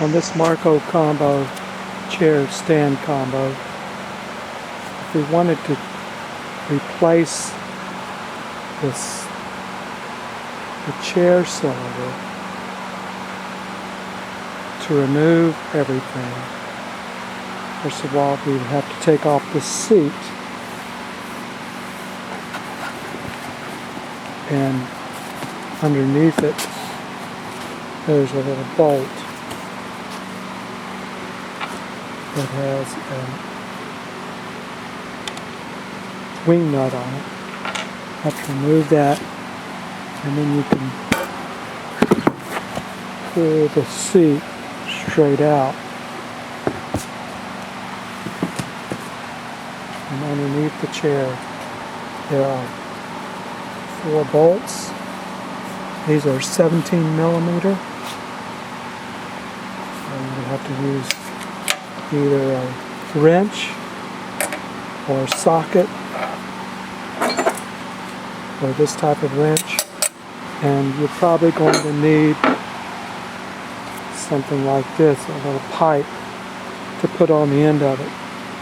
on this Marco combo, chair stand combo, if we wanted to replace the chair cylinder, to remove everything, first of all we would have to take off the seat, and underneath it there's a little bolt that has a wing nut on it. Have to remove that, and then you can pull the seat straight out. And underneath the chair there are 4 bolts. These are 17 millimeter. And you have to use either a wrench or a socket or this type of wrench, and you're probably going to need something like this, a little pipe to put on the end of it,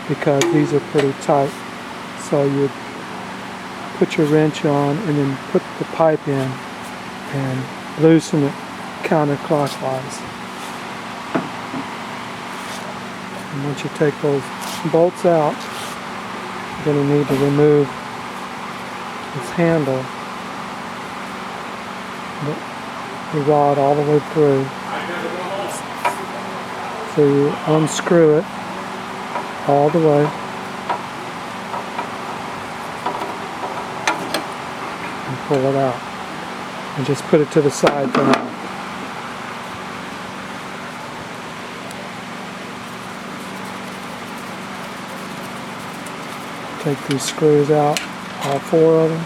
because these are pretty tight. So you put your wrench on and then put the pipe in and loosen it counterclockwise. And once you take those bolts out, you're going to need to remove this handle, the rod all the way through. So you unscrew it all the way and pull it out, and just put it to the side for now. Take these screws out, all 4 of them.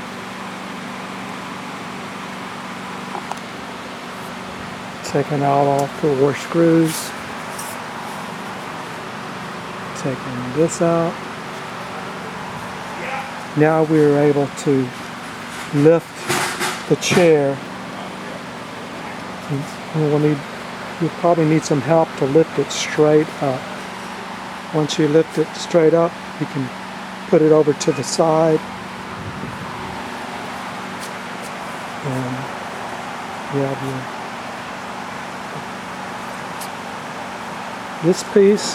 Taking out all 4 screws. Taking this out. Now we're able to lift the chair. You'll probably need some help to lift it straight up. Once you lift it straight up, you can put it over to the side, and you have this piece,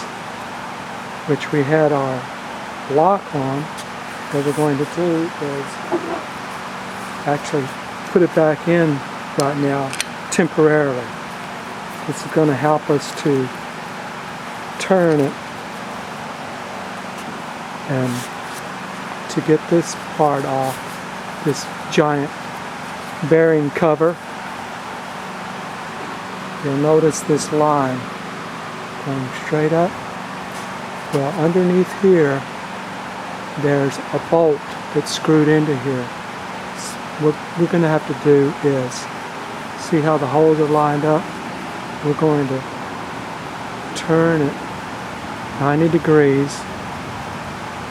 which we had our lock on. What we're going to do is actually put it back in right now temporarily. This is going to help us to turn it and to get this part off, this giant bearing cover. You'll notice this line going straight up. Well, underneath here there's a bolt that's screwed into here. What we're going to have to do is, see how the holes are lined up? We're going to turn it 90 degrees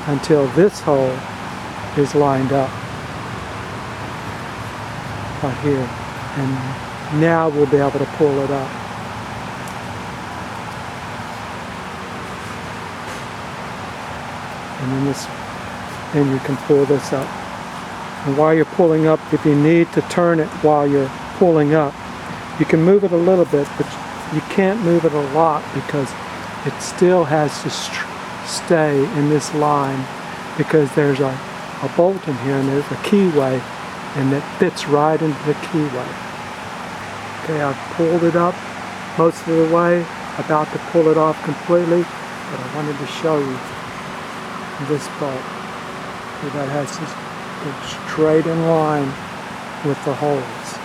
until this hole is lined up right here, and now we'll be able to pull it up. And then you can pull this up. And while you're pulling up, if you need to turn it while you're pulling up, you can move it a little bit, but you can't move it a lot because it still has to stay in this line, because there's a bolt in here and there's a keyway, and it fits right into the keyway. Okay, I've pulled it up most of the way, about to pull it off completely, but I wanted to show you this bolt that has to go straight in line with the holes,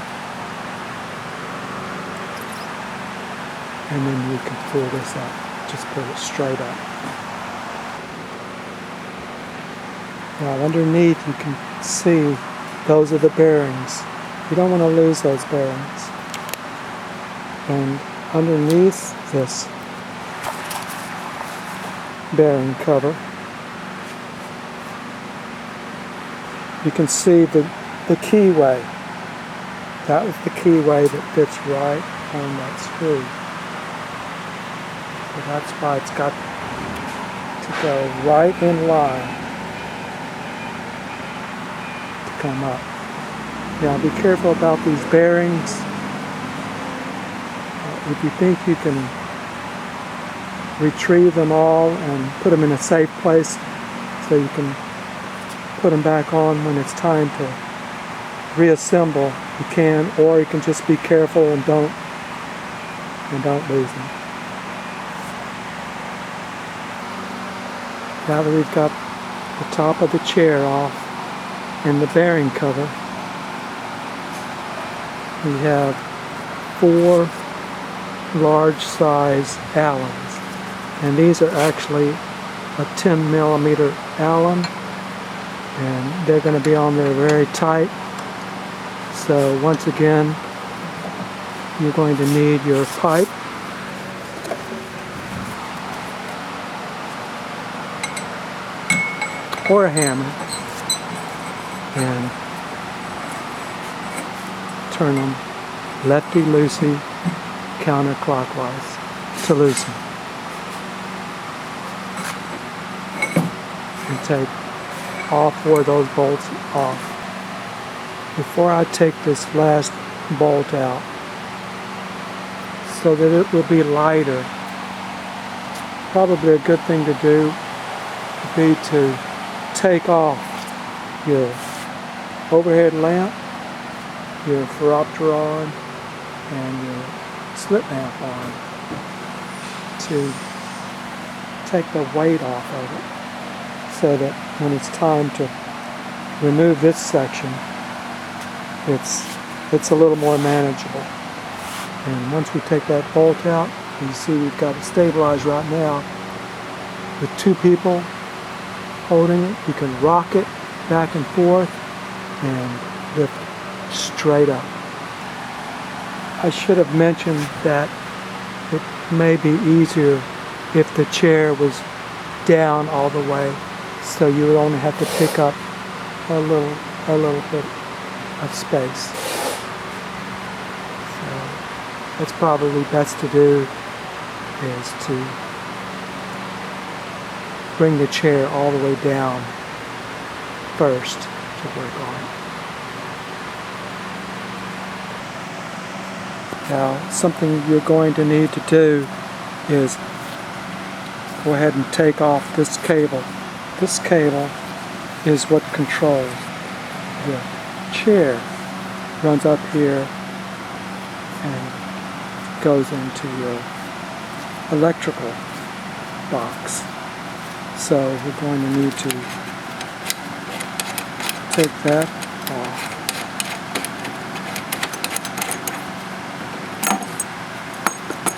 and then you can pull this up. Just pull it straight up. Now underneath you can see those are the bearings. You don't want to lose those bearings. And underneath this bearing cover, you can see the keyway. That was the keyway that fits right on that screw. So that's why it's got to go right in line to come up. Now be careful about these bearings. If you think you can retrieve them all and put them in a safe place so you can put them back on when it's time to reassemble, you can, or you can just be careful and don't lose them. Now that we've got the top of the chair off and the bearing cover, we have 4 large size Allens, and these are actually a 10 millimeter Allen, and they're going to be on there very tight. So once again, you're going to need your pipe, or a hammer, and turn them lefty-loosey counterclockwise to loosen. And take all 4 of those bolts off. Before I take this last bolt out, so that it will be lighter, probably a good thing to do would be to take off your overhead lamp, your phoropter rod, and your slip lamp on, to take the weight off of it, so that when it's time to remove this section, it's a little more manageable. And once we take that bolt out, you see we've got it stabilized right now. With 2 people holding it, you can rock it back and forth and lift it straight up. I should have mentioned that it may be easier if the chair was down all the way, so you would only have to pick up a little bit of space. So what's probably best to do is to bring the chair all the way down first to work on it. Now, something you're going to need to do is go ahead and take off this cable. This cable is what controls the chair. Runs up here and goes into your electrical box. So we're going to need to take that off.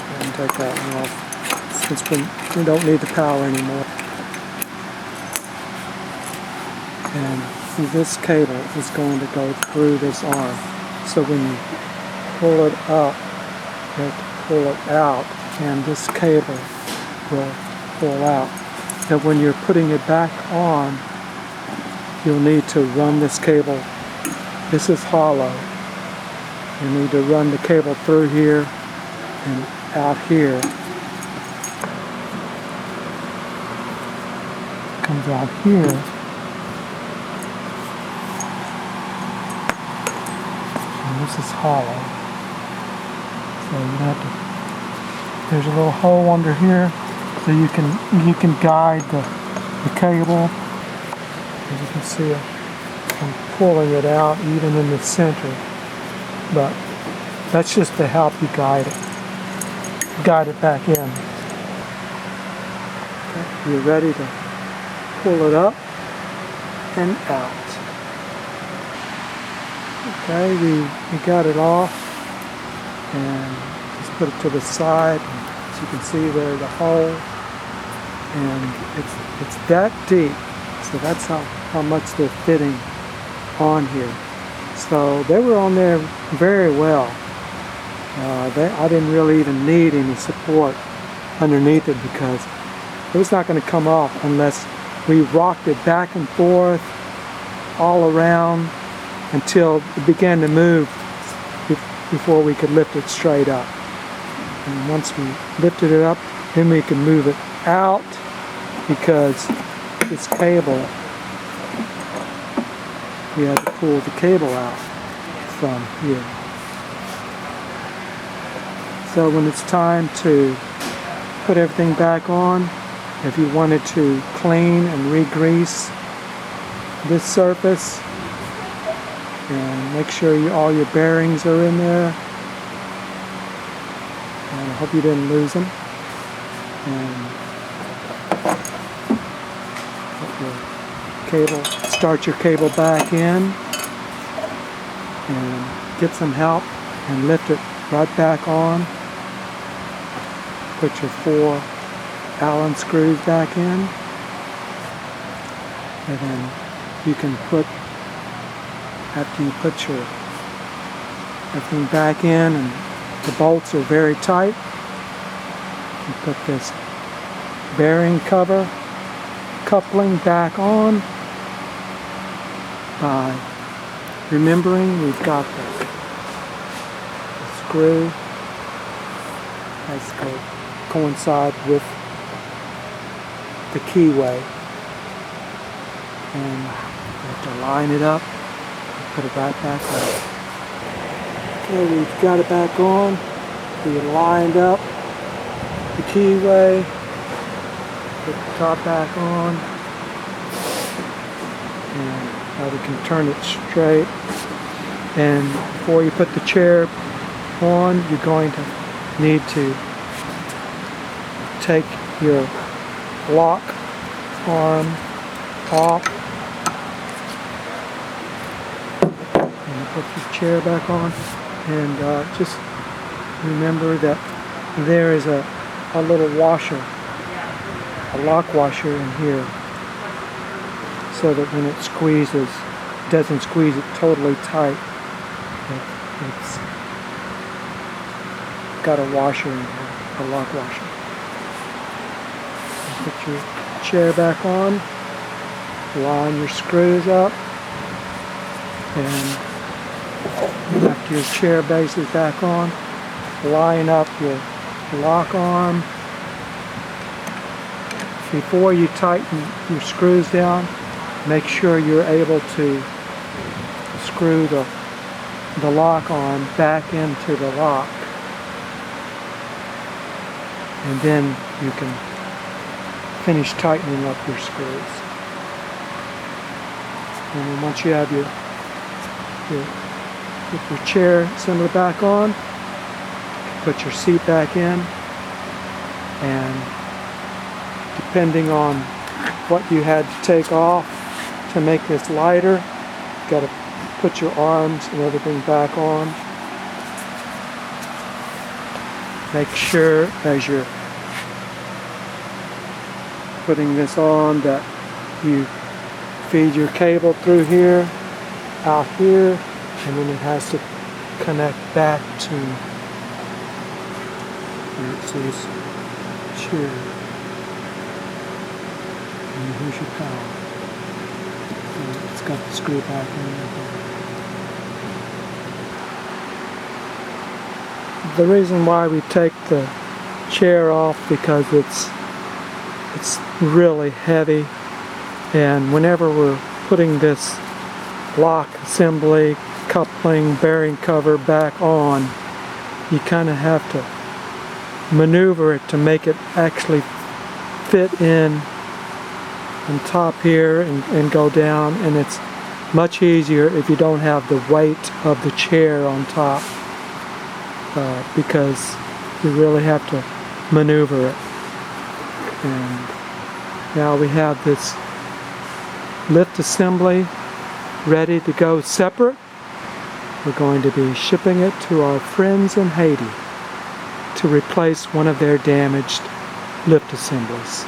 And take that one off, since we don't need the power anymore. And this cable is going to go through this arm. So when you pull it up, you have to pull it out, and this cable will pull out. And when you're putting it back on, you'll need to run this cable. This is hollow. You need to run the cable through here and out here. Comes out here. And this is hollow. So you have to, there's a little hole under here, so you can guide the cable. As you can see, I'm pulling it out even in the center, but that's just to help you guide it back in. Okay, you're ready to pull it up and out. Okay, we got it off, and just put it to the side. As you can see there, the hole, and it's that deep. So that's how much they're fitting on here. So they were on there very well. I didn't really even need any support underneath it, because it was not going to come off unless we rocked it back and forth all around until it began to move before we could lift it straight up. And once we lifted it up Then we can move it out because this cable, we have to pull the cable out from here. So when it's time to put everything back on, if you wanted to clean and re-grease this surface, and make sure all your bearings are in there, and I hope you didn't lose them, and put your cable, start your cable back in, and get some help and lift it right back on. Put your 4 Allen screws back in, and then you can put, after you put your everything back in and the bolts are very tight, you put this bearing cover coupling back on by remembering we've got the screw has to coincide with the keyway, and you have to line it up and put it right back on. Okay, we've got it back on. We lined up the keyway, put the top back on, and now we can turn it straight. And before you put the chair on, you're going to need to take your lock arm off and put your chair back on, and just remember that there is a little washer, a lock washer in here, so that when it squeezes, it doesn't squeeze it totally tight. It's got a washer in here, a lock washer. Put your chair back on, line your screws up, and after your chair base is back on, line up your lock arm. Before you tighten your screws down, make sure you're able to screw the lock arm back into the lock, and then you can finish tightening up your screws. And then once you have your chair assembly back on, put your seat back in, and depending on what you had to take off to make this lighter, you got to put your arms and everything back on. Make sure as you're putting this on that you feed your cable through here, out here, and then it has to connect back to where it says chair. And here's your power. So it's got the screw back in there. The reason why we take the chair off because it's really heavy, and whenever we're putting this lock assembly, coupling, bearing cover back on, you kind of have to maneuver it to make it actually fit in on top here and go down, and it's much easier if you don't have the weight of the chair on top, because you really have to maneuver it. And now we have this lift assembly ready to go separate. We're going to be shipping it to our friends in Haiti to replace one of their damaged lift assemblies.